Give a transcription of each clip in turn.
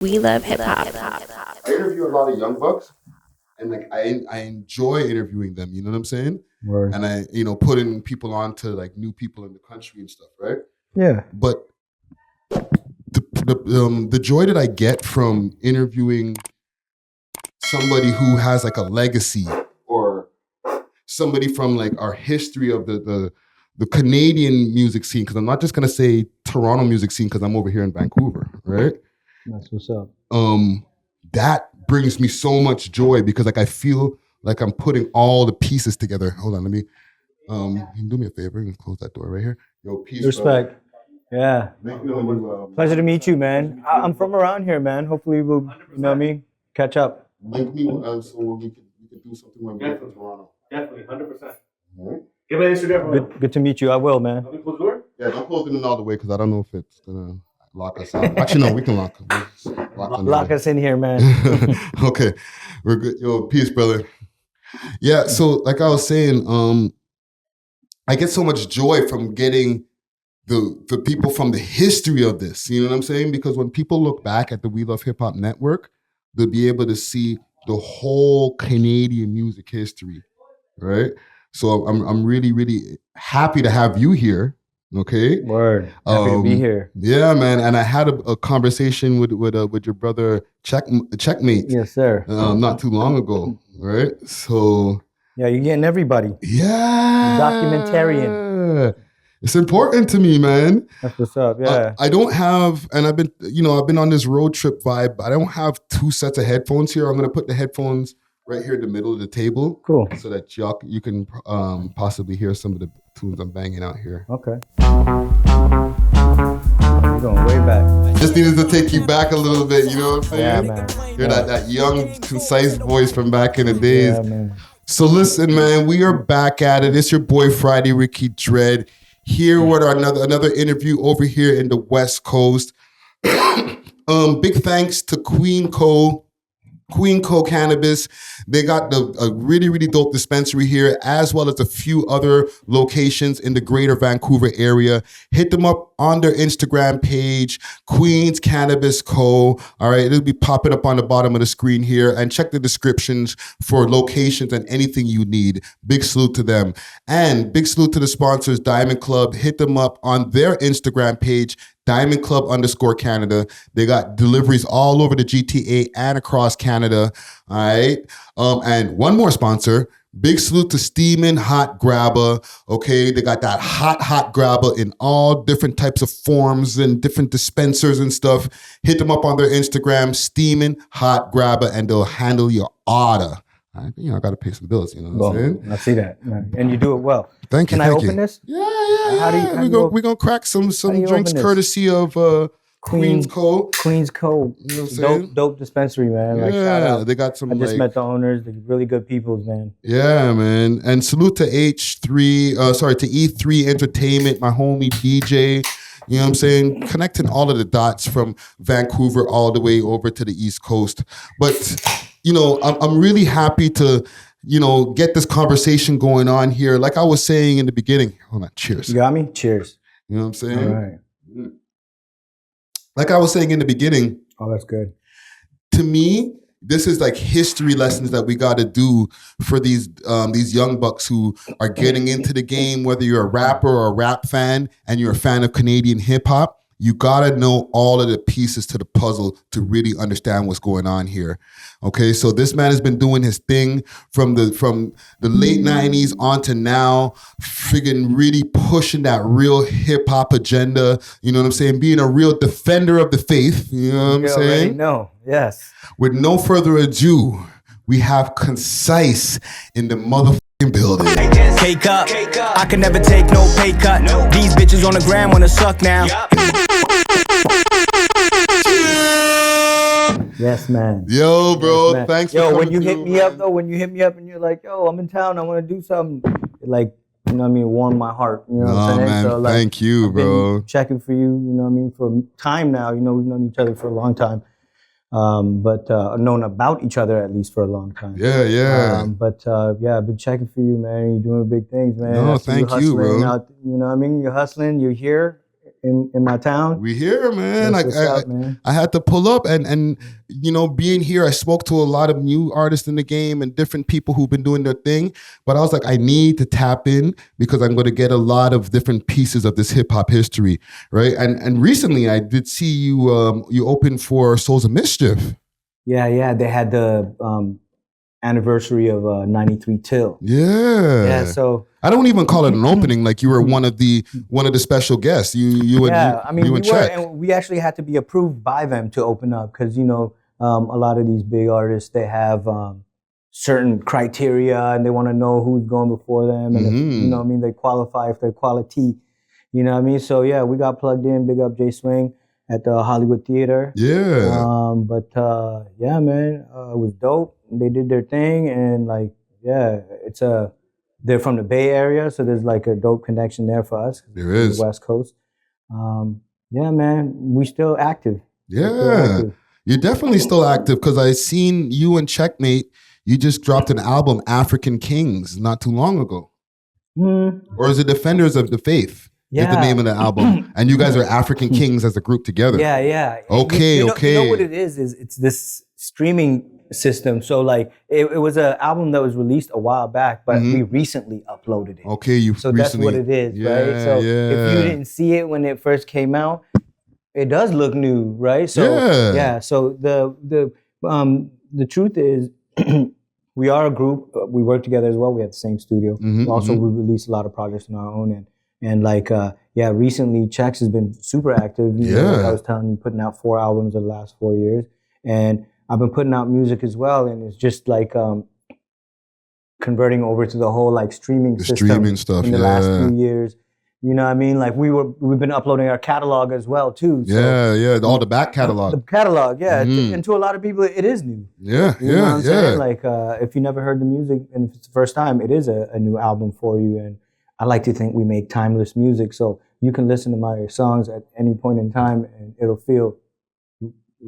We love hip hop. I interview a lot of young bucks, and like I enjoy interviewing them. You know what I'm saying? Right. And I putting people on to like new people in the country and stuff, right? Yeah. But the joy that I get from interviewing somebody who has like a legacy or somebody from like our history of the Canadian music scene, because I'm not just gonna say Toronto music scene because I'm over here in Vancouver, right? That's what's up. That brings me so much joy because like I feel like I'm putting all the pieces together. Hold on, let me you can do me a favor and close that door right here. Yo, peace. Respect. Brother. Yeah. Pleasure to meet you, man. I'm from around here, man. Hopefully we'll, catch up. Link me so we can do something when we're in Toronto. Definitely, 100%. All right. Give me an Instagram. Good to meet you. I will, man. Let me close the door. Yeah, don't close it in all the way because I don't know if it's gonna lock us out. Actually, no, we can lock Lock us in here, man. Okay, we're good. Yo, peace, brother. Yeah, so like I was saying, I get so much joy from getting the people from the history of this. You know what I'm saying? Because when people look back at the We Love Hip Hop Network, they'll be able to see the whole Canadian music history, right? So I'm really, really happy to have you here. Okay. Word. Happy to be here. Yeah, man. And I had a conversation with your brother Checkmate. Yes, sir. Not too long ago, right? So yeah, you're getting everybody. Yeah. Documentarian. It's important to me, man. That's what's up. Yeah. I don't have, and I've been on this road trip vibe, but I don't have two sets of headphones here. I'm gonna put the headphones right here in the middle of the table. Cool. So that you can possibly hear some of the tunes I'm banging out here. Okay. We're going way back. Just needed to take you back a little bit, you know what I'm saying? Yeah, man. Hear that young, concise voice from back in the days. Yeah, man. So listen, man, we are back at it. It's your boy Friday Ricky Dread here with another interview over here in the West Coast. Big thanks to Queen Co Cannabis. They got a really, really dope dispensary here, as well as a few other locations in the greater Vancouver area. Hit them up on their Instagram page, Queen's Cannabis Co. All right, it'll be popping up on the bottom of the screen here, and check the descriptions for locations and anything you need. Big salute to them. And big salute to the sponsors, Diamond Club. Hit them up on their Instagram page, Diamond Club _Canada. They got deliveries all over the GTA and across Canada. All right. And one more sponsor. Big salute to Steamin' Hot Grabba. Okay. They got that hot grabba in all different types of forms and different dispensers and stuff. Hit them up on their Instagram, Steamin' Hot Grabba, and they'll handle your order. I got to pay some bills, you know what I'm saying? I see that. And you do it well. Thank you. Can I open this? Yeah. We're going to crack some drinks courtesy of Queen's Co. Queen's Co. You know what I'm saying? Dope dispensary, man. Yeah, like, shout out. They got some. I just met the owners. They're really good people, man. Yeah, man. And salute to E3 Entertainment, my homie DJ. You know what I'm saying? Connecting all of the dots from Vancouver all the way over to the East Coast. But, I'm really happy to, get this conversation going on here. Like I was saying in the beginning. Hold on. Cheers. You got me? Cheers. You know what I'm saying? All right. Like I was saying in the beginning. Oh, that's good. To me, this is like history lessons that we got to do for these young bucks who are getting into the game, whether you're a rapper or a rap fan and you're a fan of Canadian hip hop. You gotta know all of the pieces to the puzzle to really understand what's going on here. Okay, so this man has been doing his thing from the late 90s on to now, friggin' really pushing that real hip hop agenda. You know what I'm saying? Being a real defender of the faith. You know what I'm saying? No, yes. With no further ado, we have Concise in the motherfucking building. Take up, I can never take no pay cut. These bitches on the gram wanna suck now. Yes, man. Yo, bro, yes, man. Thanks for coming when you hit through, me man. up, though, when you hit me up and you're like, yo, I'm in town, I want to do something, like, you know what I mean, warm my heart. You know what I'm saying? Man, so, like, thank you, I've bro. been checking for you, you know what I mean, for time now. You know, we've known each other for a long time. But known about each other at least for a long time. Yeah. I've been checking for you, man. You're doing big things, man. No, thank you, bro. You know what I mean? You're hustling. You're here in my town. We here, man. That's what's up, man. I had to pull up and you know, being here, I spoke to a lot of new artists in the game and different people who've been doing their thing. But I was like, I need to tap in because I'm going to get a lot of different pieces of this hip hop history, right? And recently, I did see you you opened for Souls of Mischief. Yeah. They had the anniversary of 93 Till. Yeah. So I don't even call it an opening. Like you were one of the special guests. You and Check. And we actually had to be approved by them to open up because you know a lot of these big artists, they have certain criteria and they want to know who's going before them and if, you know what I mean, they qualify if they're quality. You know what I mean? So yeah, we got plugged in. Big up Jay Swing at the Hollywood Theater. Yeah. Yeah, man, it was dope. They did their thing, and like, yeah, they're from the Bay Area, so there's like a dope connection there for us. There is. The West Coast. Yeah, man, we still active. Yeah, you're definitely still active because I seen you and Checkmate. You just dropped an album, African Kings, not too long ago. Or is it Defenders of the Faith? Yeah. Is the name of the album, and you guys are African Kings as a group together. Yeah. Okay. You know what it is it's this streaming system. So like it was an album that was released a while back, but we recently uploaded it. Okay, that's what it is, right? So if you didn't see it when it first came out, it does look new, right? So so the truth is we are a group. We work together as well. We have the same studio. Also, we release a lot of projects on our own end. And like, recently Chex has been super active. You know, like I was telling you, putting out 4 albums in the last 4 years. And I've been putting out music as well. And it's just like converting over to the whole like streaming system streaming stuff, in the last few years. You know what I mean? Like we've been uploading our catalog as well too. So, all the back catalog. The catalog, and to a lot of people, it is new. You know what I'm saying? Like if you never heard the music and if it's the first time, it is a new album for you. And I like to think we make timeless music, so you can listen to my songs at any point in time, and it'll feel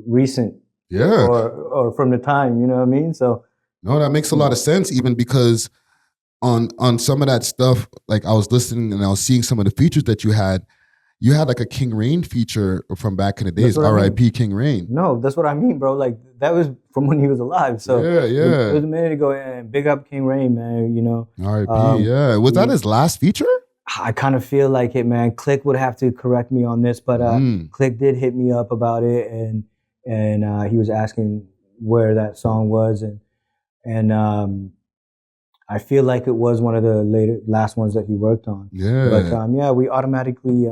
recent, or from the time. You know what I mean? So no, that makes a lot of sense. Even because on some of that stuff, like I was listening and I was seeing some of the features that you had like a King Rain feature from back in the days. R.I.P. King Rain. No, that's what I mean, bro. Like that was from when he was alive. So it was a minute ago. And big up King Rain, man. You know, R.I.P. Was that his last feature? I kind of feel like it, man. Click would have to correct me on this, but Click did hit me up about it, and he was asking where that song was, and I feel like it was one of the last ones that he worked on. But we automatically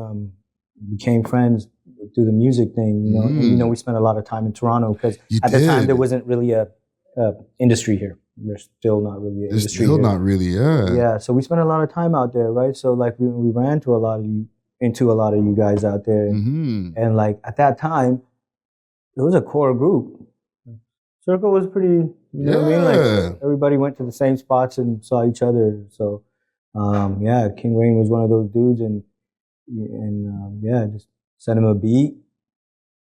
became friends through the music thing, you know. And, you know, we spent a lot of time in Toronto because at the time there wasn't really a industry here. There's still not really an industry here. Not really, Yeah, so we spent a lot of time out there, right? So like we ran into a lot of you guys out there, and like at that time, it was a core group. Circle was pretty, you know what I mean? Like everybody went to the same spots and saw each other. So King Rain was one of those dudes, and just sent him a beat.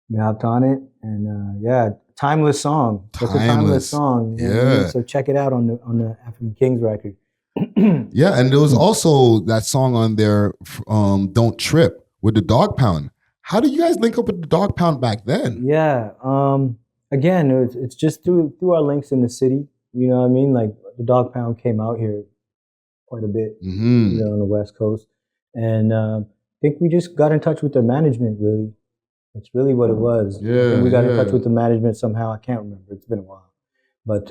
We hopped on it, and timeless song. That's a timeless song. You know what I mean? So check it out on the African Kings record. And there was also that song on there, "Don't Trip" with the Dogg Pound. How did you guys link up with the Dogg Pound back then? Again, it's just through our links in the city. You know what I mean? Like the Dogg Pound came out here quite a bit, you know, on the West Coast, and I think we just got in touch with their management. Really, that's really what it was. And we got in touch with the management somehow. I can't remember. It's been a while, but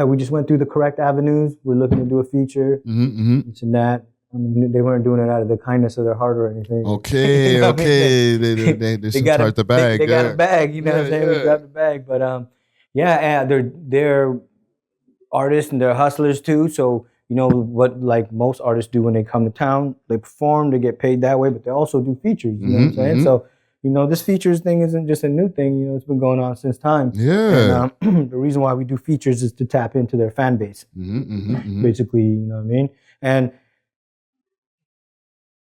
we just went through the correct avenues. We're looking to do a feature, this and that. I mean, they weren't doing it out of the kindness of their heart or anything. Okay, you know they got the bag. They got a bag, you know what I'm saying? We grabbed the bag. But they're artists and they're hustlers too. So, you know, what like most artists do when they come to town, they perform, they get paid that way, but they also do features, you know what I'm saying? So, you know, this features thing isn't just a new thing, you know, it's been going on since time. And, the reason why we do features is to tap into their fan base, basically, you know what I mean? And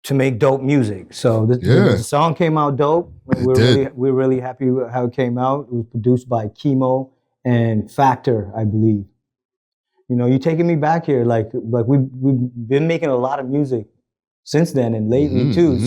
to make dope music. So the song came out dope. We're really happy with how it came out. It was produced by Chemo and Factor, I believe. You know, you're taking me back here. Like we've been making a lot of music since then and lately too.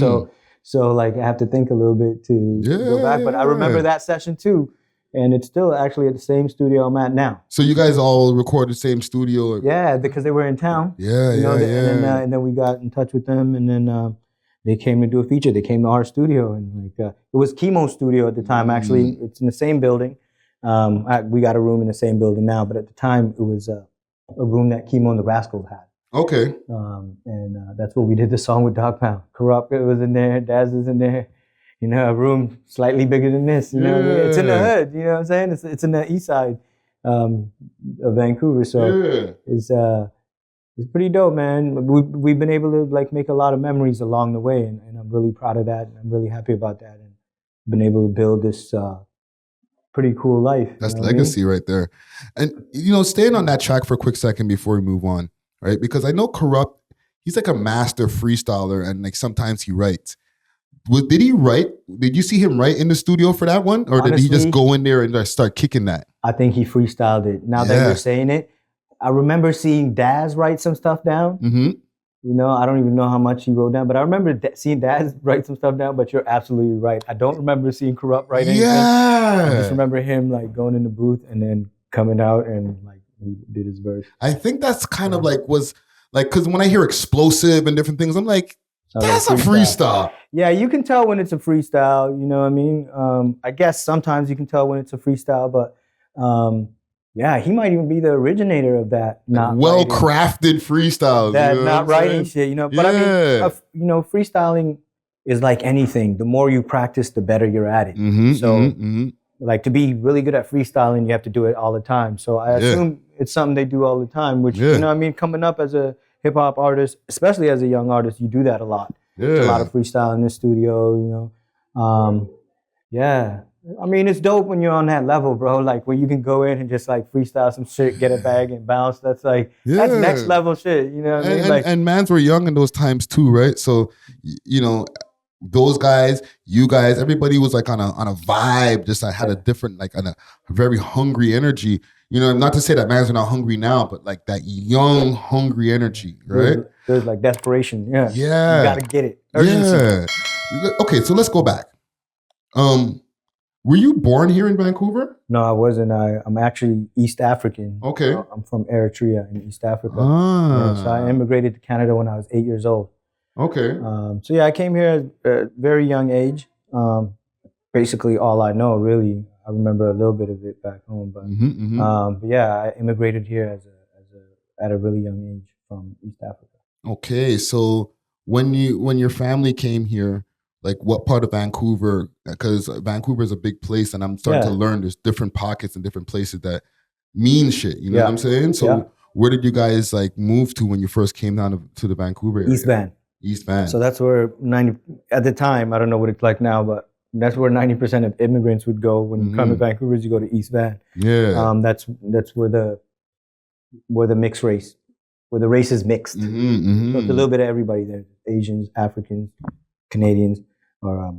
So like I have to think a little bit to go back. But I remember that session too. And it's still actually at the same studio I'm at now. So you guys all record the same studio? Yeah, because they were in town. And then we got in touch with them, and then they came to do a feature. They came to our studio, and like it was Chemo's studio at the time. Actually, it's in the same building. We got a room in the same building now, but at the time it was a room that Chemo and the Rascalz had. Okay. And that's what we did the song with Dogg Pound. Kurupt was in there, Daz was in there. You know, a room slightly bigger than this. You know, it's in the hood. You know what I'm saying? It's in the east side of Vancouver. So it's pretty dope, man. We've been able to like make a lot of memories along the way, and I'm really proud of that. And I'm really happy about that, and been able to build this pretty cool life. That's legacy right there. And you know, staying on that track for a quick second before we move on, right? Because I know Kurupt, he's like a master freestyler, and like sometimes he writes. Did he write? Did you see him write in the studio for that one? Or honestly, did he just go in there and start kicking that? I think he freestyled it. Now that you're saying it, I remember seeing Daz write some stuff down. You know, I don't even know how much he wrote down, but I remember seeing Daz write some stuff down, but you're absolutely right. I don't remember seeing Kurupt write anything. I just remember him like going in the booth and then coming out and like he did his verse. I think that's kind of like was like, because when I hear explosive and different things, I'm like, that's a freestyle. Yeah, you can tell when it's a freestyle, you know what I mean? I guess sometimes you can tell when it's a freestyle, but yeah, he might even be the originator of that. Not well-crafted freestyles. That not writing shit, you know? But I mean, you know, freestyling is like anything. The more you practice, the better you're at it. So like to be really good at freestyling, you have to do it all the time. So I assume it's something they do all the time, which, you know what I mean? Coming up as a hip-hop artist, especially as a young artist, you do that a lot. There's a lot of freestyle in the studio, you know. I mean, it's dope when you're on that level, bro. Like where you can go in and just like freestyle some shit, get a bag and bounce. That's like, that's next level shit, you know what I mean? And mans were young in those times too, right? So, you know, those guys, you guys, everybody was like on a vibe, just had a different, like a very hungry energy. You know, not to say that mans are not hungry now, but like that young, hungry energy, right? There's like desperation, Yeah. You gotta get it. Urgency. Yeah. Okay, so let's go back. Were you born here in Vancouver? No, I wasn't. I'm actually East African. Okay. I'm from Eretria in East Africa. So I immigrated to Canada when I was 8 years old. Okay. So yeah, I came here at a very young age. Basically all I know, really. I remember a little bit of it back home, but yeah, I immigrated here at a really young age from East Africa. Okay, so when your family came here, like what part of Vancouver? Because Vancouver is a big place, and I'm starting to learn there's different pockets and different places that mean shit. You know what I'm saying? So where did you guys like move to when you first came down to the Vancouver area? East Van. East Van. So that's where at the time, I don't know what it's like now, but that's where 90% of immigrants would go when you come to Vancouver. You go to East Van. Yeah. That's where the mixed race, where the race is mixed. So it's a little bit of everybody there: Asians, Africans, Canadians, or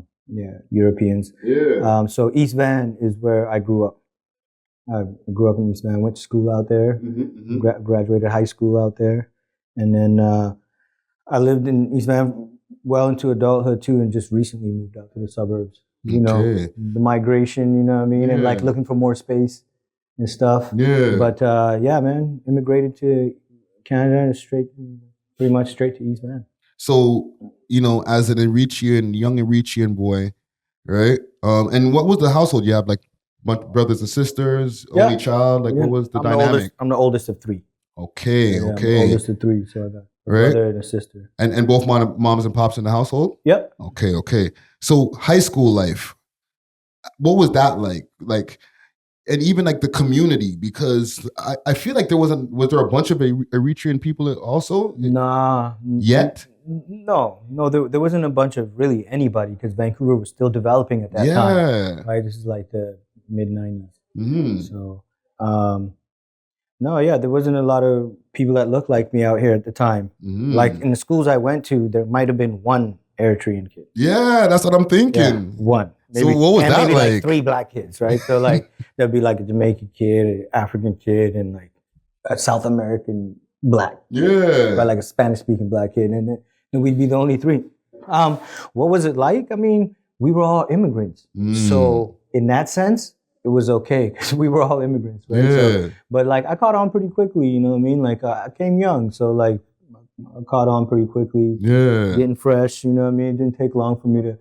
Europeans. Yeah. So East Van is where I grew up. I grew up in East Van. Went to school out there. Graduated high school out there, and then I lived in East Van well into adulthood too, and just recently moved out to the suburbs. You know, the migration, you know what I mean? And like looking for more space and stuff. Yeah. But yeah, man, immigrated to Canada and pretty much straight to East Van. So, you know, as an young Eretrian boy, right? And what was the household? You have like brothers and sisters, only child? Like what was the dynamic? I'm the oldest of three. Okay, I'm the oldest of three, so I got a brother and a sister. And both moms and pops in the household? Yep. Okay. So high school life, what was that like? Like, and even like the community, because I feel like was there a bunch of Eritrean people also? Nah. Yet? No, there wasn't a bunch of really anybody, because Vancouver was still developing at that time. Right, this is like the mid-90s. So, there wasn't a lot of people that looked like me out here at the time. Like in the schools I went to, there might have been one Eritrean kid. Yeah, that's what I'm thinking. Yeah, one. Maybe, so what was that maybe like? 3 black kids, right? So like there'd be like a Jamaican kid, an African kid, and like a South American black. Yeah. Right, like a Spanish-speaking black kid. And and we'd be the only three. What was it like? I mean, we were all immigrants. So in that sense, it was okay because we were all immigrants, right? Yeah. So, but like I caught on pretty quickly, you know what I mean? Like I came young, so like I caught on pretty quickly. Yeah. Getting fresh, you know what I mean? It didn't take long for me to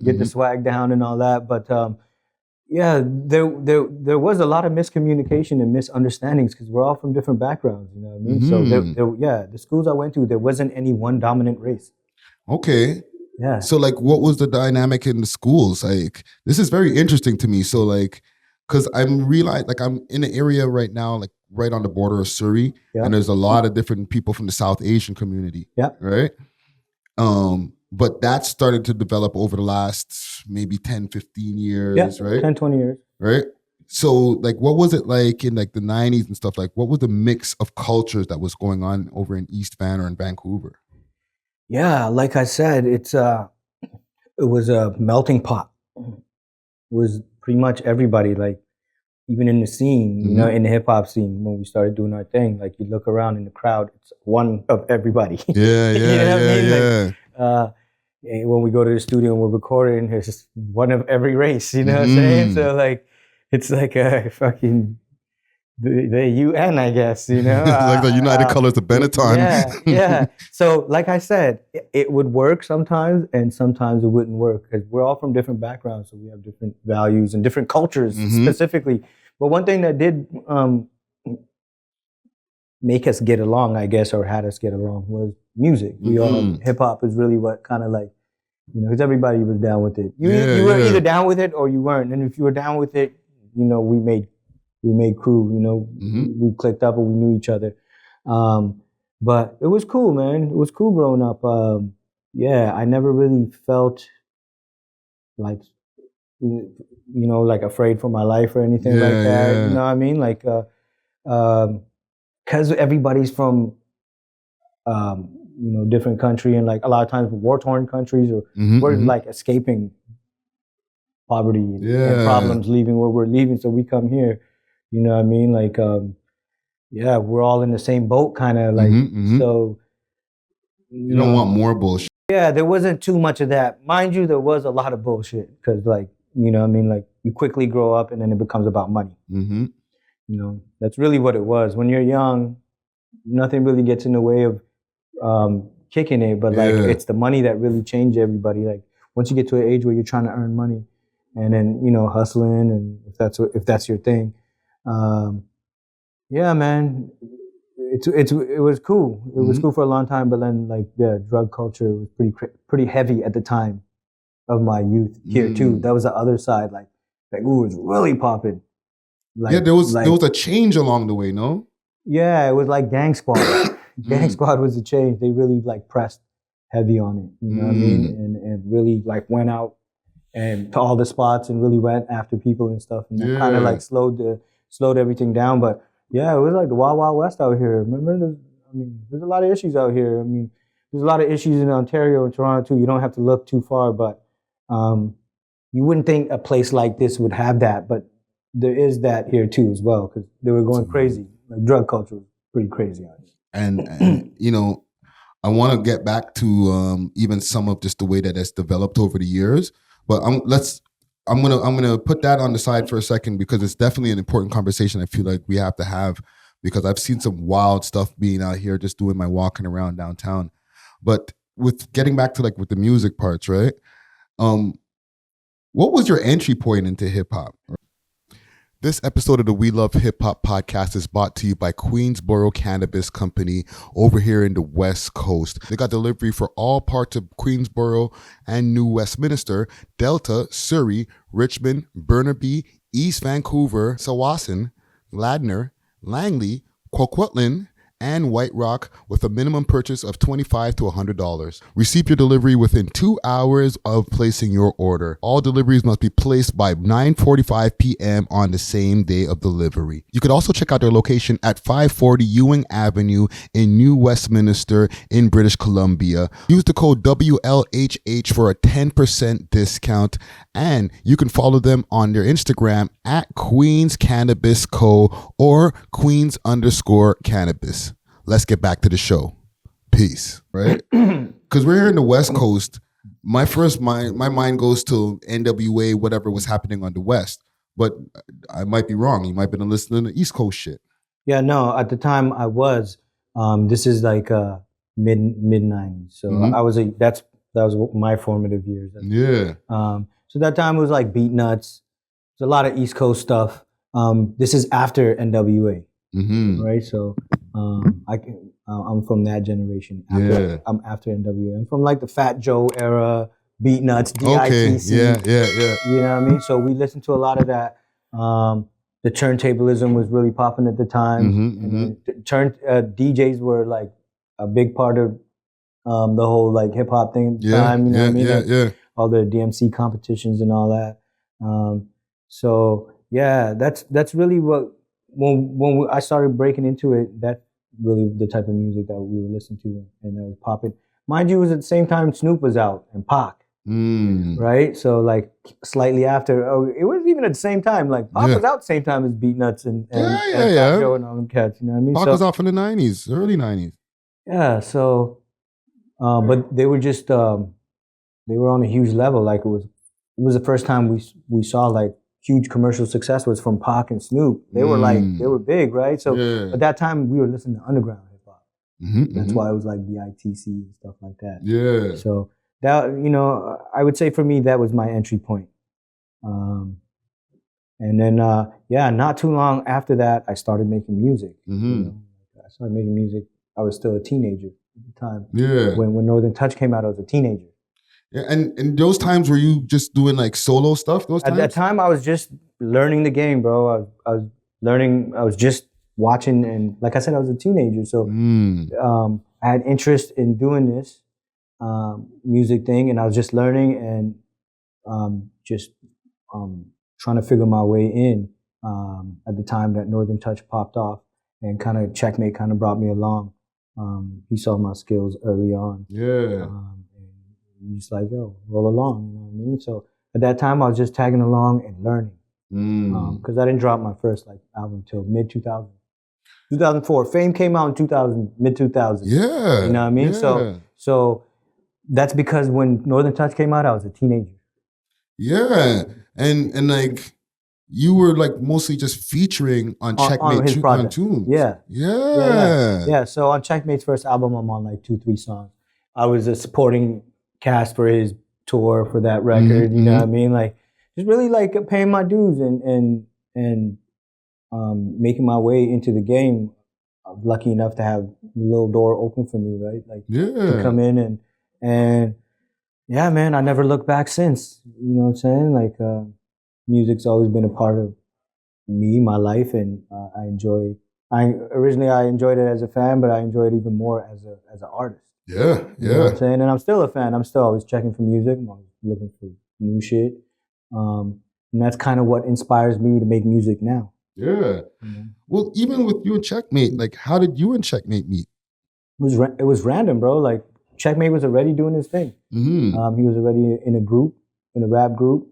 get the swag down and all that. But yeah, there was a lot of miscommunication and misunderstandings because we're all from different backgrounds, you know what I mean? So the schools I went to, there wasn't any one dominant race. Okay. Yeah. So like, what was the dynamic in the schools? Like, this is very interesting to me. So like, because I'm realizing, like, I'm in an area right now, like right on the border of Surrey, and there's a lot of different people from the South Asian community. Yeah. Right. But that started to develop over the last maybe 10, 15 years, right? 10, 20 years. Right. So like, what was it like in like the 90s and stuff? Like, what was the mix of cultures that was going on over in East Van or in Vancouver? Yeah, like I said, it was a melting pot. It was pretty much everybody, like even in the scene, you know, in the hip hop scene, when we started doing our thing, like you look around in the crowd, it's one of everybody. Yeah, You know what I mean? yeah. Like, when we go to the studio and we're recording, there's just one of every race, you know what I'm saying? So like, it's like a fucking, the UN, I guess, you know? Like the United Colors of Benetton. Yeah. So like I said, it would work sometimes and sometimes it wouldn't work because we're all from different backgrounds. So we have different values and different cultures specifically. But one thing that did make us get along, I guess, or had us get along was music. We all, hip hop is really what kind of like, you know, because everybody was down with it. You were either down with it or you weren't. And if you were down with it, you know, we made crew, you know, we clicked up and we knew each other. But it was cool, man. It was cool growing up. Yeah, I never really felt like, you know, like afraid for my life or anything like that. You know what I mean? Like, because everybody's from, you know, different country and like a lot of times war-torn countries or we're like escaping poverty and problems, leaving where we're leaving. So we come here, you know what I mean? Like, yeah, we're all in the same boat kind of like, so. You don't want more bullshit. Yeah, there wasn't too much of that. Mind you, there was a lot of bullshit because like, you know what I mean? Like you quickly grow up and then it becomes about money. You know, that's really what it was. When you're young, nothing really gets in the way of kicking it, but like it's the money that really changed everybody. Like once you get to an age where you're trying to earn money and then, you know, hustling and if that's your thing. Yeah, man, it was cool. It was cool for a long time, but then like, drug culture was pretty heavy at the time of my youth here too. That was the other side. Like ooh, it was really popping. Like, there was a change along the way, no? Yeah, it was like Gang Squad. Gang Squad was a change. They really like pressed heavy on it. You know what I mean? And really like went out and to all the spots and really went after people and stuff. And that kind of like slowed everything down. But yeah, it was like the Wild Wild West out here. Remember, there's a lot of issues out here. I mean, there's a lot of issues in Ontario and Toronto too. You don't have to look too far, but you wouldn't think a place like this would have that, but there is that here too as well because they were going crazy. Like drug culture was pretty crazy out here. And you know, I want to get back to even some of just the way that it's developed over the years, but I'm gonna put that on the side for a second because it's definitely an important conversation I feel like we have to have because I've seen some wild stuff being out here just doing my walking around downtown. But with getting back to like with the music parts, right? What was your entry point into hip hop? This episode of the We Love Hip Hop podcast is brought to you by Queensboro Cannabis Company over here in the West Coast. They got delivery for all parts of Queensboro and New Westminster, Delta, Surrey, Richmond, Burnaby, East Vancouver, Tsawwassen, Ladner, Langley, Coquitlam, and White Rock with a minimum purchase of $25 to $100. Receive your delivery within 2 hours of placing your order. All deliveries must be placed by 9:45 p.m. on the same day of delivery. You could also check out their location at 540 Ewing Avenue in New Westminster in British Columbia. Use the code WLHH for a 10% discount, and you can follow them on their Instagram at Queens Cannabis Co. or Queens_Cannabis. Let's get back to the show. Peace, right? Because we're here in the West Coast. My mind goes to NWA, whatever was happening on the West. But I might be wrong. You might have been listening to East Coast shit. Yeah, no. At the time, I was. This is like mid '90s. So I was that was my formative years. Yeah. So that time it was like Beat Nuts. There's a lot of East Coast stuff. This is after NWA, right? So I'm from that generation. I'm after NWA. I'm from like the Fat Joe era, Beat Nuts, DITC. Okay. Yeah. You know what I mean? So we listened to a lot of that. The turntablism was really popping at the time. DJs were like a big part of the whole like hip hop thing at the time. You know what I mean? All the DMC competitions and all that. So yeah, that's really what when I started breaking into it. That's really the type of music that we were listening to and that was popping. Mind you, it was at the same time Snoop was out and Pac. Right? So like slightly after, it wasn't even at the same time. Like Pac was out the same time as Beat Nuts and Fat Joe and all them cats, you know what I mean? Pac was off in the 90s, early 90s. Yeah, so but they were just they were on a huge level. Like it was the first time we saw like huge commercial success was from Pac and Snoop. They were like they were big, right? So at that time we were listening to underground hip hop. That's why it was like the ITC and stuff like that. Yeah. So that, you know, I would say for me that was my entry point. And then not too long after that I started making music. You know? I started making music. I was still a teenager at the time. Yeah. When Northern Touch came out, I was a teenager. Yeah, and those times were you just doing like solo stuff? Those times? At that time, I was just learning the game, bro. I was learning. I was just watching, and like I said, I was a teenager, so I had interest in doing this music thing, and I was just learning and just trying to figure my way in. At the time that Northern Touch popped off, and kind of Checkmate kind of brought me along. He saw my skills early on. Yeah. And just like, yo, roll along, you know what I mean? So at that time, I was just tagging along and learning. Because I didn't drop my first like album till mid 2000. 2004. Fame came out in 2000, mid 2000. Yeah. You know what I mean? Yeah. So that's because when Northern Touch came out, I was a teenager. Yeah. And like you were like mostly just featuring on Checkmate on tunes. Yeah. So on Checkmate's first album, I'm on like 2-3 songs. I was a supporting cast for his tour for that record. You know what I mean? Like just really like paying my dues and making my way into the game. I'm lucky enough to have a little door open for me, right? Like to come in and yeah, man, I never looked back since. You know what I'm saying? Like music's always been a part of me, my life, and originally I enjoyed it as a fan, but I enjoy it even more as an artist. Yeah. You know what I'm saying? And I'm still a fan. I'm still always checking for music. I'm always looking for new shit. And that's kind of what inspires me to make music now. Yeah. Well, even with you and Checkmate, like how did you and Checkmate meet? It was random, bro. Like Checkmate was already doing his thing. He was already in a rap group.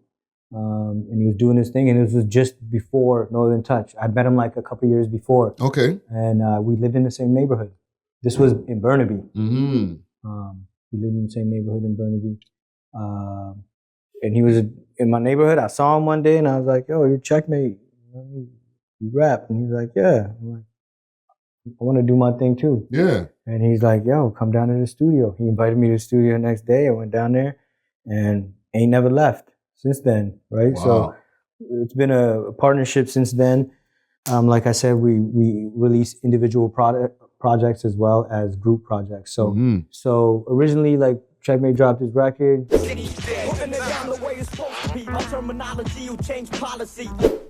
And he was doing his thing, and it was just before Northern Touch. I met him like a couple years before. Okay. And we lived in the same neighborhood. This was in Burnaby. We lived in the same neighborhood in Burnaby. And he was in my neighborhood. I saw him one day, and I was like, yo, you're Checkmate. You rap. And he's like, yeah. I'm like, I want to do my thing too. Yeah. And he's like, yo, come down to the studio. He invited me to the studio the next day. I went down there and ain't never left since then, right? Wow. So it's been a partnership since then. Like I said, we release individual projects as well as group projects. So so originally, like Checkmate dropped his record.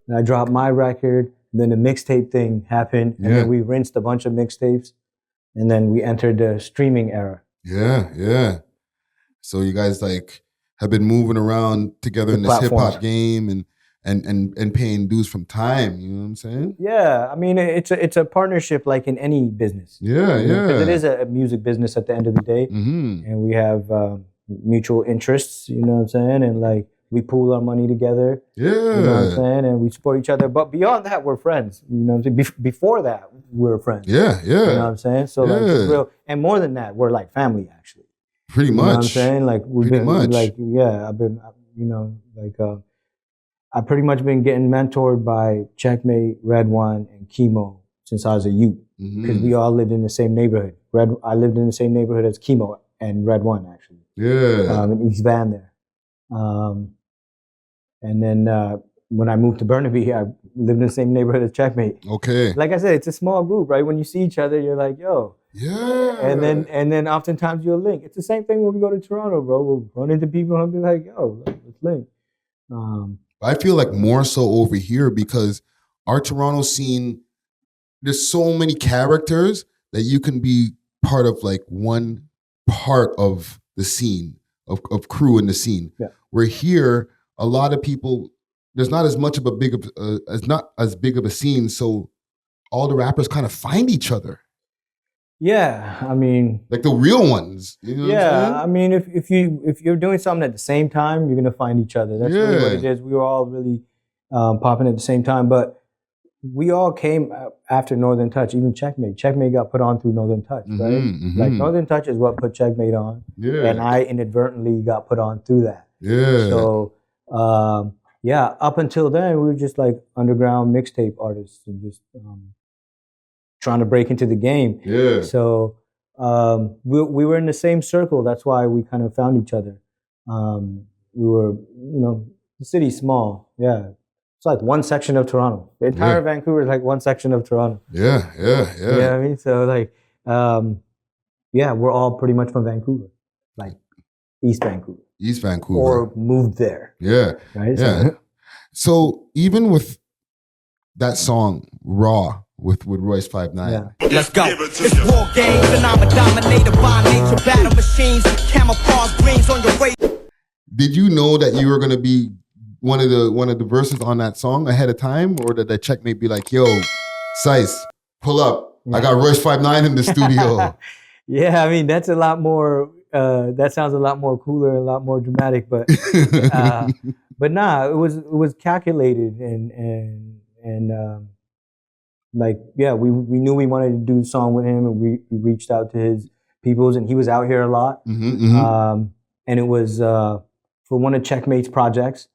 And I dropped my record. Then the mixtape thing happened, and then we rinsed a bunch of mixtapes, and then we entered the streaming era. Yeah. So you guys like have been moving around together in this hip hop game and paying dues from time. You know what I'm saying? Yeah, I mean it's a partnership like in any business. Yeah. Because it is a music business at the end of the day, and we have mutual interests. You know what I'm saying? And like we pool our money together. Yeah. You know what I'm saying? And we support each other. But beyond that, we're friends. You know what I'm saying? Before that, we were friends. Yeah. You know what I'm saying? So like, it's Yeah. real. And more than that, we're like family, actually. Pretty You know what I'm much. saying? Like, we've Pretty been, much. like, yeah, I've been, you know, like, I've pretty much been getting mentored by Checkmate, Red One, and Chemo since I was a youth. Because we all lived in the same neighborhood. I lived in the same neighborhood as Chemo and Red One, actually. Yeah. In East Van there. And then when I moved to Burnaby, I lived in the same neighborhood as Checkmate. Okay. Like I said, it's a small group, right? When you see each other, you're like, yo. Yeah. And then oftentimes you'll link. It's the same thing when we go to Toronto, bro. We'll run into people and be like, yo, let's link. I feel like more so over here because our Toronto scene, there's so many characters that you can be part of like one part of the scene, of crew in the scene. Yeah. Where here, a lot of people, there's not as much of a big of a scene, so all the rappers kind of find each other. Yeah, I mean, like the real ones. You know what I'm saying? I mean, if you're doing something at the same time, you're gonna find each other. That's really what it is. We were all really popping at the same time, but we all came after Northern Touch. Even Checkmate got put on through Northern Touch, right? Like Northern Touch is what put Checkmate on, and I inadvertently got put on through that. Yeah. So up until then, we were just like underground mixtape artists and just trying to break into the game. Yeah. So we were in the same circle. That's why we kind of found each other. We were, the city's small. Yeah. It's like one section of Toronto. The entire Vancouver is like one section of Toronto. Yeah. You know what I mean? So like, we're all pretty much from Vancouver, like East Vancouver. East Vancouver. Or moved there. Yeah. Right? Yeah. So even with that song, Raw, with Royce 5'9". Let's go. It's war games and I'm a dominator by nature. Battle machines, camouflage greens on your way. Did you know that you were gonna be one of the verses on that song ahead of time, or did that Checkmate be like, "Yo, Sice, pull up. I got Royce 5'9" in the studio." Yeah, I mean that's a lot more. That sounds a lot more cooler, a lot more dramatic, but nah, it was calculated and we knew we wanted to do a song with him, and we reached out to his peoples, and he was out here a lot. And it was for one of Checkmate's projects.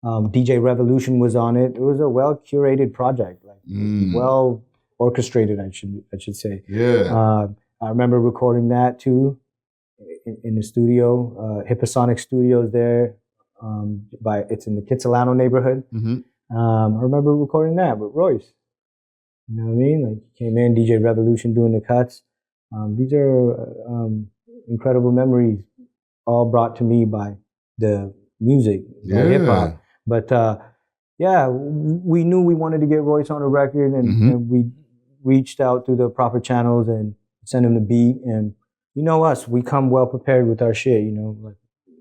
DJ Revolution was on it. It was a well curated project, like well orchestrated, I should say. Yeah. I remember recording that too in the studio, Hipposonic Studios there. It's in the Kitsilano neighborhood. I remember recording that with Royce. You know what I mean? Like, came in, DJ Revolution doing the cuts. These are incredible memories, all brought to me by the music, hip hop. But we knew we wanted to get Royce on a record, and we reached out through the proper channels and sent him the beat. And you know us, we come well prepared with our shit. We know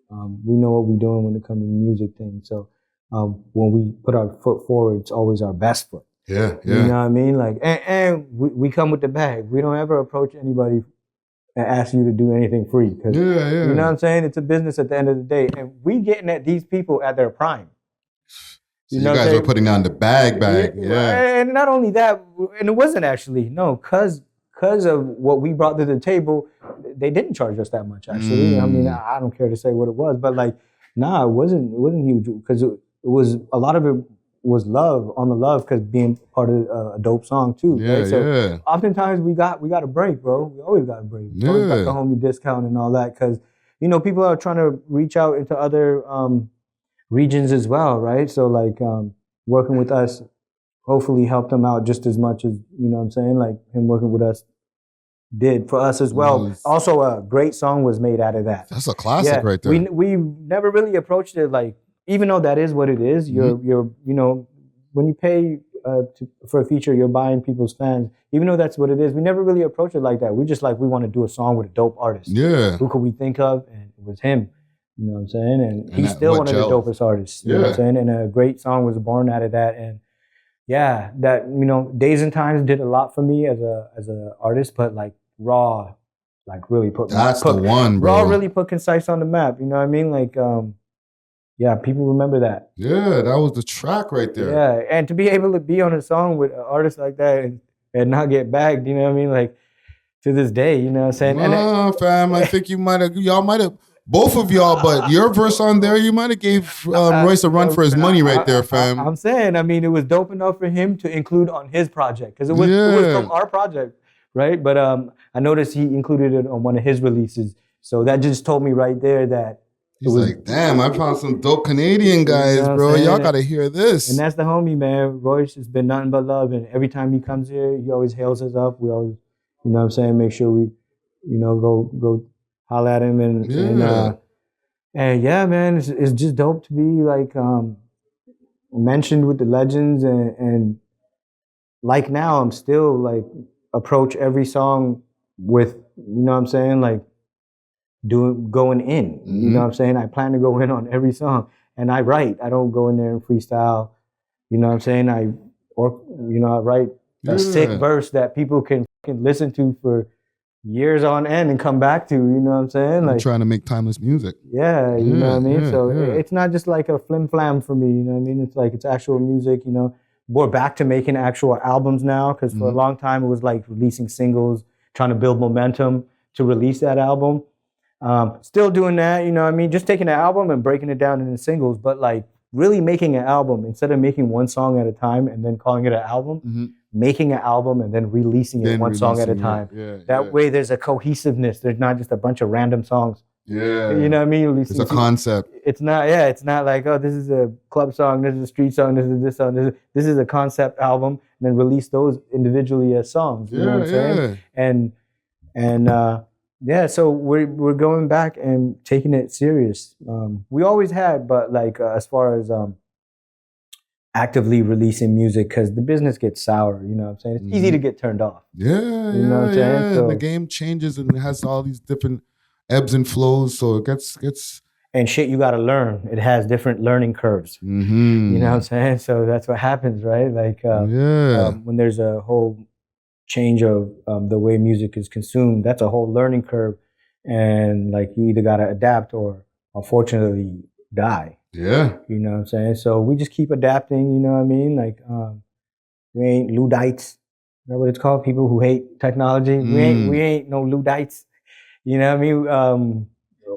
what we're doing when it comes to the music thing. So when we put our foot forward, it's always our best foot. Yeah. You know what I mean? Like, and we come with the bag. We don't ever approach anybody and ask you to do anything free. Cause, you know what I'm saying? It's a business at the end of the day. And we getting at these people at their prime. So you guys are putting on the bag. Yeah. And not only that, and it wasn't actually, no, because of what we brought to the table, they didn't charge us that much, actually. I mean, I don't care to say what it was, but like, nah, it wasn't huge, because it was, a lot of it was love, because being part of a dope song too. Right? So oftentimes we got a break, bro. We always got a break. We always got the homie discount and all that, because, people are trying to reach out into other regions as well, right? So like working with us hopefully helped them out just as much as, you know what I'm saying, like him working with us did for us as well. Also, a great song was made out of that. That's a classic right there. We never really approached it like, even though that is what it is, you're when you pay for a feature, you're buying people's fans. Even though that's what it is, we never really approached it like that. We just like, we want to do a song with a dope artist. Yeah. Who could we think of? And it was him. You know what I'm saying? And he's still one of the dopest artists. You know what I'm saying? And a great song was born out of that. And yeah, that, Days and Times did a lot for me as a artist, but like Raw, like really put the one, bro. Raw really put Concise on the map. You know what I mean? Like yeah, people remember that. Yeah, that was the track right there. Yeah, and to be able to be on a song with an artist like that and not get bagged, you know what I mean? Like, to this day, you know what I'm saying? Nah, fam, I think y'all might have, both of y'all, but your verse on there, you might have gave Royce a run for his money right there, fam. I'm saying, I mean, it was dope enough for him to include on his project because it was from our project, right? But I noticed he included it on one of his releases. So that just told me right there that He's like, damn, I found some dope Canadian guys, you know bro. Y'all got to hear this. And that's the homie, man. Royce has been nothing but love. And every time he comes here, he always hails us up. We always, you know what I'm saying, make sure we, you know, go holler at him. And yeah, man, it's just dope to be like mentioned with the legends. And like now, I'm still like approach every song with, you know what I'm saying, like, going in, you know what I'm saying? I plan to go in on every song, and I write. I don't go in there and freestyle, you know what I'm saying? I write a sick verse that people can listen to for years on end and come back to, you know what I'm saying? Like, I'm trying to make timeless music. Yeah, you know what I mean? So it's not just like a flim flam for me, you know what I mean? It's like, it's actual music, you know? We're back to making actual albums now, because for a long time it was like releasing singles, trying to build momentum to release that album. Still doing that, you know what I mean? Just taking an album and breaking it down into singles, but like really making an album instead of making one song at a time and then calling it an album, making an album and then releasing it one song at a time. That way there's a cohesiveness. There's not just a bunch of random songs. Yeah. You know what I mean? It's a concept. It's not like, oh, this is a club song, this is a street song, this is this song, this is a concept album, and then release those individually as songs. You know what I'm saying? And so we're going back and taking it serious. We always had, but like as far as actively releasing music, because the business gets sour, you know what I'm saying? It's easy to get turned off. You know what I'm saying? So, the game changes and it has all these different ebbs and flows, so it gets and shit you gotta learn. It has different learning curves. You know what I'm saying? So that's what happens, right? Like when there's a whole change of the way music is consumed, that's a whole learning curve, and like you either gotta adapt or unfortunately die. You know what I'm saying? So we just keep adapting, you know what I mean? Like we ain't Luddites. Is that what it's called? People who hate technology. We ain't no Luddites. You know what I mean?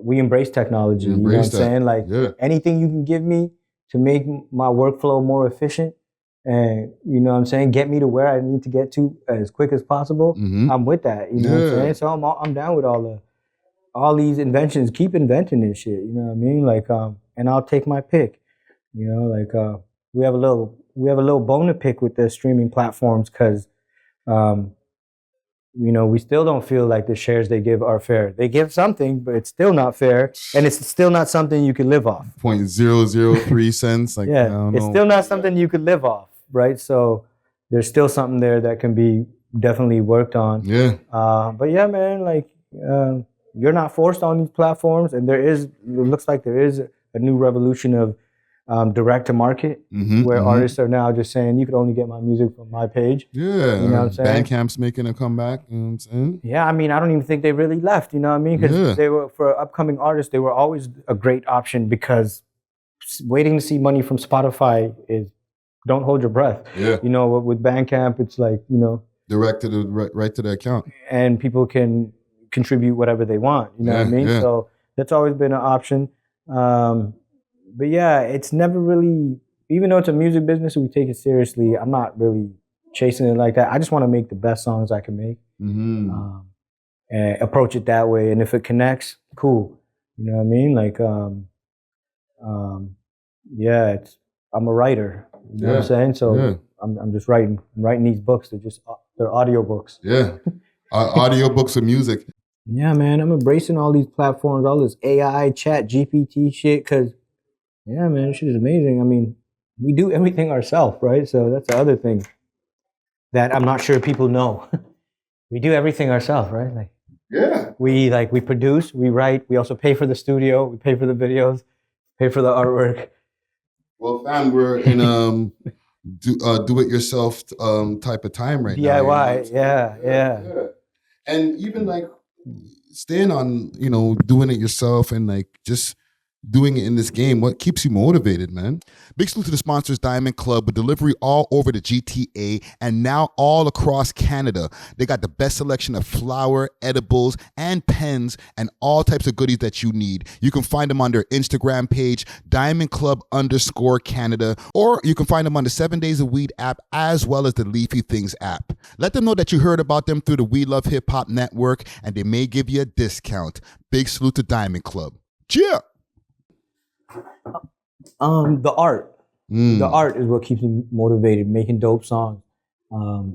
We embrace technology. You know what I'm saying? Like anything you can give me to make my workflow more efficient, and you know what I'm saying, get me to where I need to get to as quick as possible, I'm with that. You know what I'm saying? So I'm down with all these inventions. Keep inventing this shit. You know what I mean? Like and I'll take my pick. You know, like we have a little bone to pick with the streaming platforms, because you know, we still don't feel like the shares they give are fair. They give something, but it's still not fair, and it's still not something you can live off. 0.003 cents. Like, it's still not something you could live off, right? So there's still something there that can be definitely worked on. But yeah, man, like you're not forced on these platforms, and it looks like there is a new revolution of direct to market, where artists are now just saying, you could only get my music from my page. You know what I'm saying? Bandcamp's making a comeback. You know what I'm saying? Yeah, I mean, I don't even think they really left. You know what I mean? Because they were, for upcoming artists, they were always a great option, because waiting to see money from Spotify is, don't hold your breath. You know, with Bandcamp, it's like, you know, direct to right to the account, and people can contribute whatever they want. You know what I mean? So that's always been an option. But yeah, it's never really, even though it's a music business, we take it seriously. I'm not really chasing it like that. I just want to make the best songs I can make, and approach it that way. And if it connects, cool. You know what I mean? Like, I'm a writer. You know what I'm saying? So I'm just writing. I'm writing these books. They're audio books. Audio books of music. Yeah, man. I'm embracing all these platforms, all this AI, chat, GPT shit, because yeah, man, this shit is amazing. I mean, we do everything ourselves, right? So that's the other thing that I'm not sure people know. We do everything ourselves, right? Like, we produce, we write, we also pay for the studio, we pay for the videos, pay for the artwork. Well, fam, we're in do-it-yourself type of time right now. DIY, yeah. And even like staying on, you know, doing it yourself and like just doing it in this game? What keeps you motivated, man? Big salute to the sponsors, Diamond Club, with delivery all over the GTA and now all across Canada. They got the best selection of flour, edibles, and pens, and all types of goodies that you need. You can find them on their Instagram page, DiamondClub_Canada, or you can find them on the 7 Days of Weed app as well as the Leafy Things app. Let them know that you heard about them through the We Love Hip Hop Network, and they may give you a discount. Big salute to Diamond Club. Cheer! The art. The art is what keeps me motivated. Making dope songs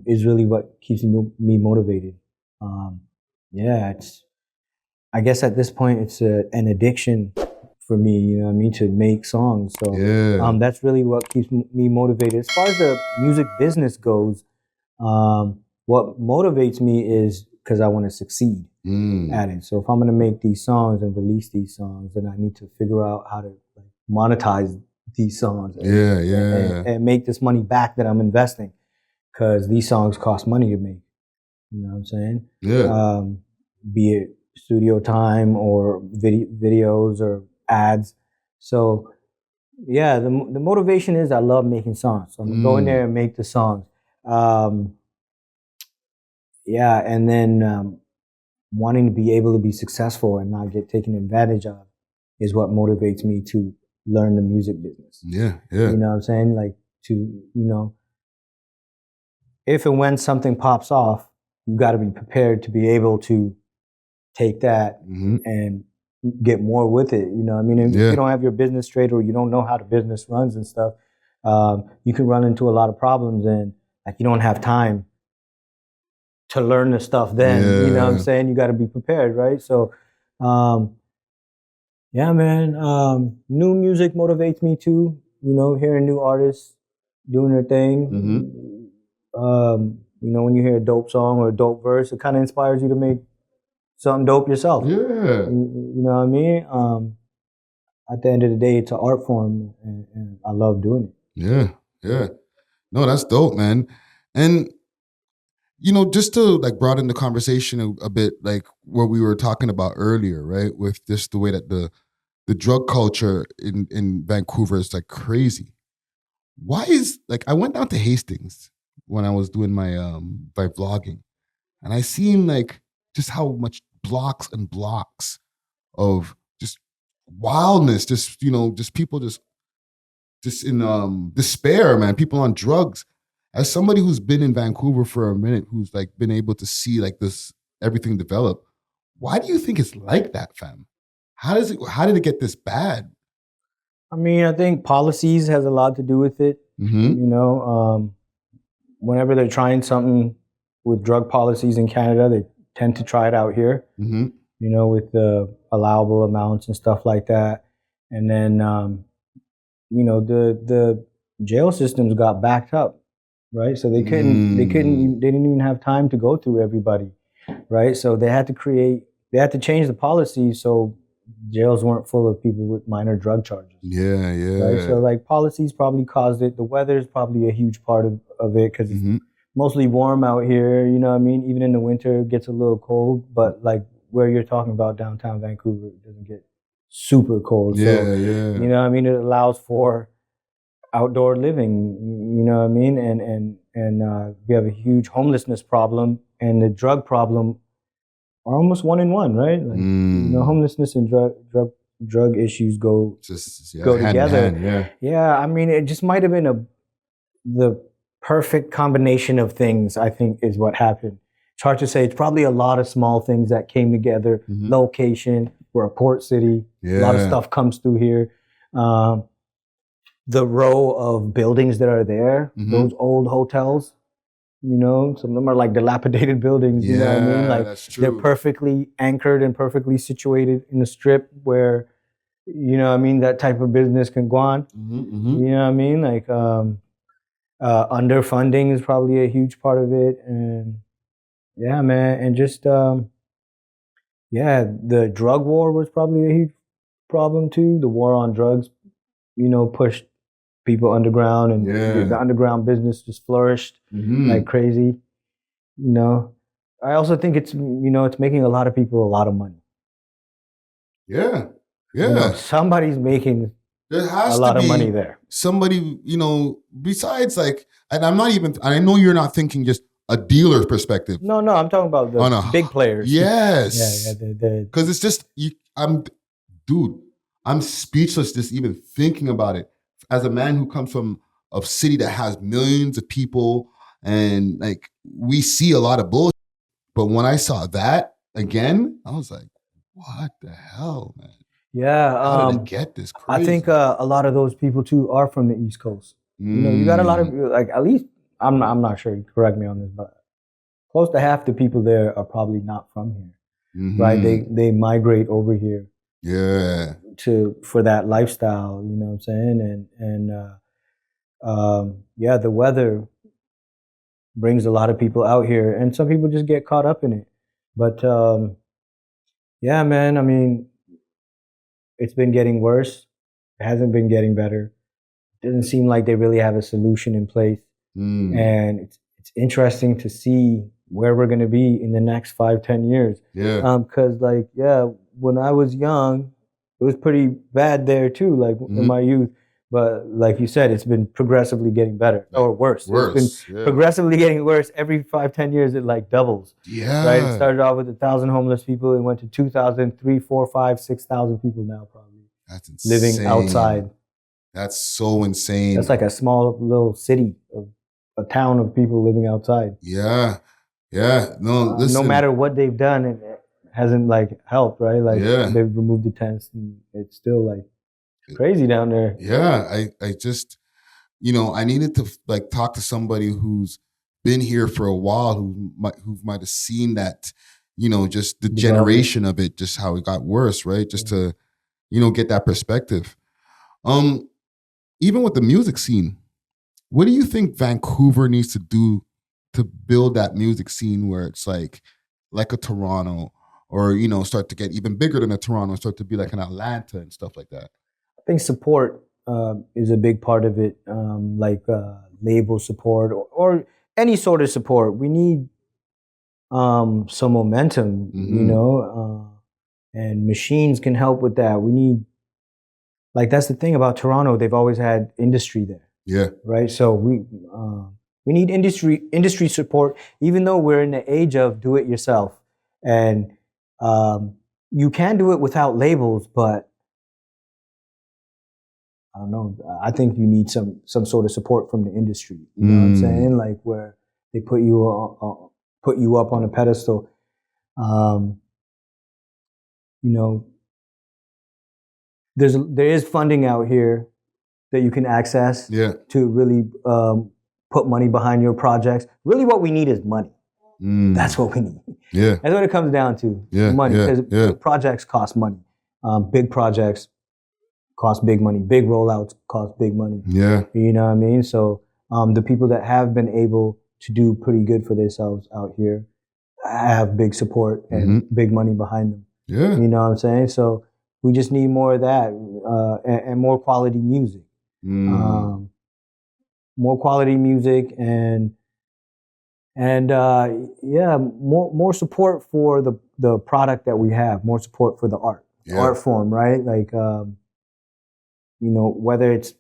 is really what keeps me motivated. I guess at this point it's an addiction for me, you know what I mean, to make songs. So that's really what keeps me motivated. As far as the music business goes, what motivates me is because I want to succeed at it. So if I'm going to make these songs and release these songs, then I need to figure out how to monetize these songs and make this money back that I'm investing, because these songs cost money to make. You know what I'm saying? Yeah. Be it studio time or videos or ads. So yeah, the motivation is I love making songs. So I'm gonna go in there and make the songs. And then wanting to be able to be successful and not get taken advantage of is what motivates me to learn the music business. Yeah. You know what I'm saying? Like if and when something pops off, you got to be prepared to be able to take that and get more with it. You know what I mean? If you don't have your business straight or you don't know how the business runs and stuff, you can run into a lot of problems, and you don't have time to learn the stuff then. You know what I'm saying? You got to be prepared, right? So, new music motivates me too. You know, hearing new artists doing their thing. When you hear a dope song or a dope verse, it kind of inspires you to make something dope yourself. Yeah. You know what I mean? At the end of the day, it's an art form, and I love doing it. Yeah. No, that's dope, man. And just to broaden the conversation a bit, like what we were talking about earlier, right? With just the way that the drug culture in Vancouver is crazy. Why is I went down to Hastings when I was doing my vlogging, and I seen just how much blocks and blocks of just wildness, just people just in despair, man. People on drugs. As somebody who's been in Vancouver for a minute, who's been able to see this everything develop, why do you think it's like that, fam? How did it get this bad? I mean, I think policies has a lot to do with it. Whenever they're trying something with drug policies in Canada, they tend to try it out here. With the allowable amounts and stuff like that. And then, the jail systems got backed up, right? So they didn't even have time to go through everybody, right? So they had to change the policy so jails weren't full of people with minor drug charges. Yeah. Right? So policies probably caused it. The weather is probably a huge part of it, because it's mostly warm out here. You know what I mean? Even in the winter, it gets a little cold, but where you're talking about downtown Vancouver, it doesn't get super cold. Yeah. You know what I mean? It allows for outdoor living, you know what I mean? And we have a huge homelessness problem, and the drug problem are almost one in one, right? Homelessness and drug issues go together. In hand, yeah. I mean, it just might have been the perfect combination of things, I think, is what happened. It's hard to say. It's probably a lot of small things that came together. Location, we're a port city. A lot of stuff comes through here. The row of buildings that are there, those old hotels, some of them are dilapidated buildings, you know what I mean? That's true. They're perfectly anchored and perfectly situated in a strip where, you know what I mean, that type of business can go on. You know what I mean? Underfunding is probably a huge part of it. And yeah, man. And just, the drug war was probably a huge problem too. The war on drugs, pushed people underground, and the underground business just flourished like crazy. I also think it's, it's making a lot of people a lot of money. Yeah. Yeah. You know, somebody's making There has a lot to of be money there. somebody, you know, besides like, and I'm not even, I know you're not thinking just a dealer's perspective. No, I'm talking about the big players. Yes. Yeah. Because it's just, dude, I'm speechless just even thinking about it. As a man who comes from a city that has millions of people, and like we see a lot of bullshit. But when I saw that again, I was like, what the hell, man? Yeah. How did it get this crazy? I think a lot of those people too are from the East Coast. You know, you got a lot of, like, at least, I'm not sure, correct me on this, but close to half the people there are probably not from here, right? They migrate over here. Yeah. For that lifestyle, you know what I'm saying? And yeah, the weather brings a lot of people out here, and some people just get caught up in it. But yeah, man, I mean, it's been getting worse. It hasn't been getting better. It doesn't seem like they really have a solution in place. And it's interesting to see where we're going to be in the next 5-10 years. Yeah. Because like, yeah, when I was young, it was pretty bad there too, like in my youth. But like you said, it's been progressively getting better, or worse. It's been progressively getting worse. Every 5-10 years, it like doubles. Yeah. Right? It started off with 1,000 homeless people. It went to 2,000, 3,000, 4,000, 5,000, 6,000 people now probably. That's insane. Living outside. That's so insane. That's like a small little city, a town of people living outside. Yeah. Yeah. No, listen. No matter what they've done, it hasn't like helped, right? Like they've removed the tents and it's still like crazy down there. Yeah. I just, you know, I needed to like talk to somebody who's been here for a while, who might have seen that, you know, just the generation of it, just how it got worse, right? Just to, you know, get that perspective. Even with the music scene, what do you think Vancouver needs to do to build that music scene where it's like a Toronto, or, you know, start to get even bigger than a Toronto, start to be like an Atlanta and stuff like that? I think support is a big part of it, like label support or any sort of support. We need some momentum, you know, and machines can help with that. We need, like, that's the thing about Toronto. They've always had industry there. Yeah. Right. So we need industry support, even though we're in the age of do it yourself, and you can do it without labels, but I don't know. I think you need some sort of support from the industry. You know what I'm saying? Like where they put you up on a pedestal. You know, there is funding out here that you can access to really put money behind your projects. Really, what we need is money. That's what we need. Yeah, that's what it comes down to. Money, because projects cost money. Big projects cost big money. Big rollouts cost big money. Yeah, you know what I mean. So the people that have been able to do pretty good for themselves out here have big support and big money behind them. Yeah, you know what I'm saying. So we just need more of that and more quality music. More quality music and more support for the product that we have, more support for the art form, right? Like, you know, whether it's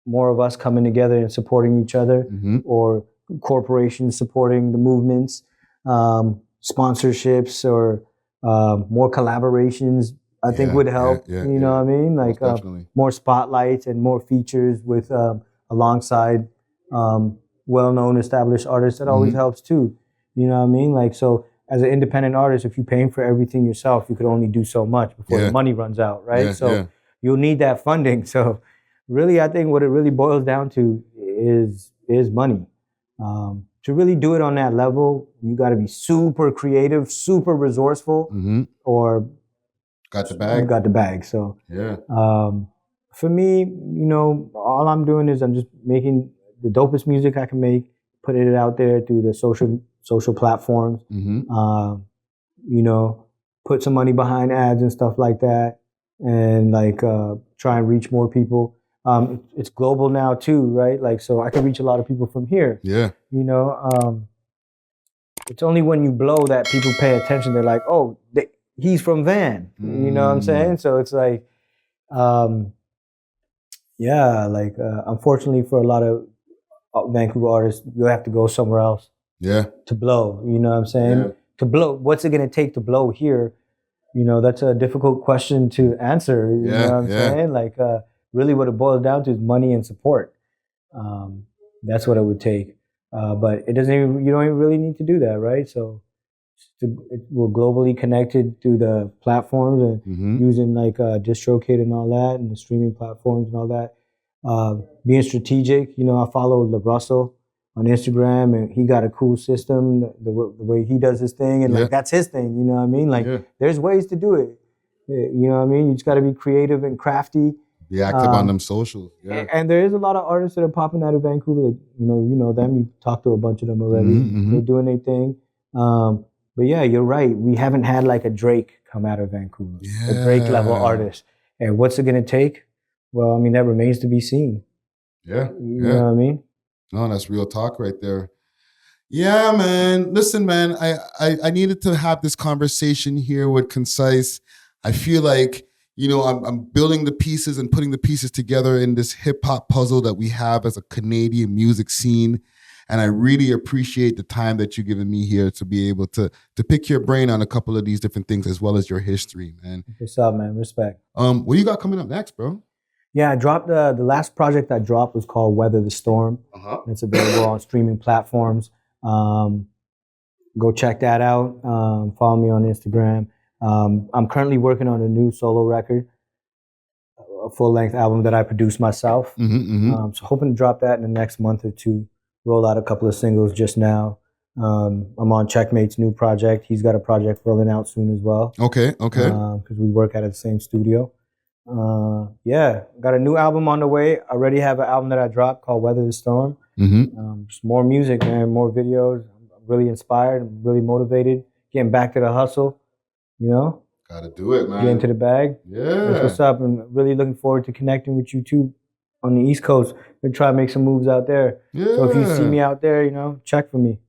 more of us coming together and supporting each other or corporations supporting the movements, sponsorships or more collaborations, I think would help. You know what I mean? Like more spotlights and more features with alongside well-known established artists. That always helps too. You know what I mean? Like, so as an independent artist, if you're paying for everything yourself, you could only do so much before the money runs out, right? So you'll need that funding. So really, I think what it really boils down to is money. To really do it on that level, you got to be super creative, super resourceful, or got the bag. You got the bag. So for me, you know, all I'm doing is I'm just making the dopest music I can make, putting it out there through the social platforms. You know, put some money behind ads and stuff like that, and like try and reach more people. It's global now too, right? Like, so I can reach a lot of people from here. Yeah. You know, it's only when you blow that people pay attention. They're like, oh, he's from Van. You know what I'm saying? So it's like, Yeah, like unfortunately for a lot of Vancouver artists, you have to go somewhere else. Yeah. To blow, you know what I'm saying? Yeah. To blow, what's it gonna take to blow here? You know, that's a difficult question to answer. You know what I'm saying? Like, really, what it boils down to is money and support. That's what it would take. But it doesn't. You don't even really need to do that, right? So, we're globally connected through the platforms and using like DistroKid and all that, and the streaming platforms and all that. Being strategic, you know, I follow Russell on Instagram, and he got a cool system, the way he does his thing, and like that's his thing, you know what I mean? Like there's ways to do it, you know what I mean? You just got to be creative and crafty. Be active on them socials. Yeah. And there is a lot of artists that are popping out of Vancouver. That, you know them. You talked to a bunch of them already. They're doing their thing. But yeah, you're right. We haven't had like a Drake come out of Vancouver, a Drake level artist. And what's it gonna take? Well, I mean, that remains to be seen. Yeah. You know what I mean? No, that's real talk right there. Yeah, man. Listen, man, I needed to have this conversation here with Concise. I feel like, you know, I'm building the pieces and putting the pieces together in this hip hop puzzle that we have as a Canadian music scene. And I really appreciate the time that you've given me here to be able to pick your brain on a couple of these different things as well as your history, man. What's up, man? Respect. What you got coming up next, bro? Yeah, I dropped the last project I dropped was called Weather the Storm. It's available on streaming platforms. Go check that out. Follow me on Instagram. I'm currently working on a new solo record, a full-length album that I produced myself. So hoping to drop that in the next month or two. Roll out a couple of singles just now. I'm on Checkmate's new project. He's got a project rolling out soon as well. Okay. Because we work out of the same studio. Yeah, got a new album on the way. I already have an album that I dropped called Weather the Storm. Just more music, man, more videos. I'm really inspired. I'm really motivated. Getting back to the hustle, you know? Gotta do it, man. Get into the bag. Yeah. That's what's up. I'm really looking forward to connecting with you too on the East Coast. We'll try to make some moves out there. Yeah. So if you see me out there, you know, check for me.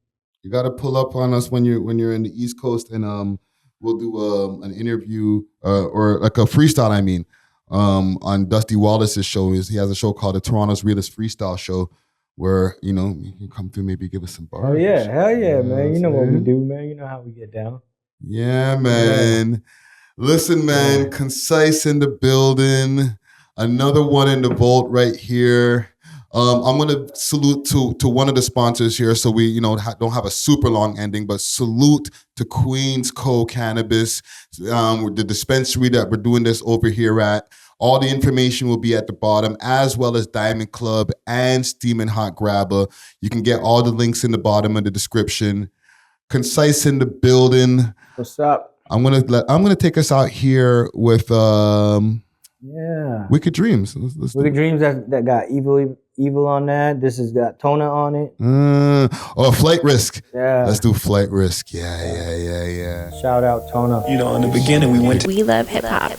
You gotta pull up on us when you're in the East Coast, and we'll do an interview or like a freestyle, I mean. On Dusty Wallace's show. He has a show called the Toronto's Realest Freestyle Show where, you know, you can come through, maybe give us some bars. Hell yeah, man. You know what we do, man. You know how we get down. Yeah, man. Yeah. Listen, man, Concise in the building. Another one in the vault right here. I'm going to salute to one of the sponsors here so we, you know, don't have a super long ending, but salute to Queens Co. Cannabis, the dispensary that we're doing this over here at. All the information will be at the bottom, as well as Diamond Club and Steamin' Hot Grabber. You can get all the links in the bottom of the description. Concise in the building. What's up? I'm gonna take us out here with Wicked Dreams. Wicked Dreams that got evil on that. This has got Tona on it. Flight Risk. Yeah. Let's do Flight Risk. Yeah. Shout out Tona. You know, in the beginning we went to... We love hip hop.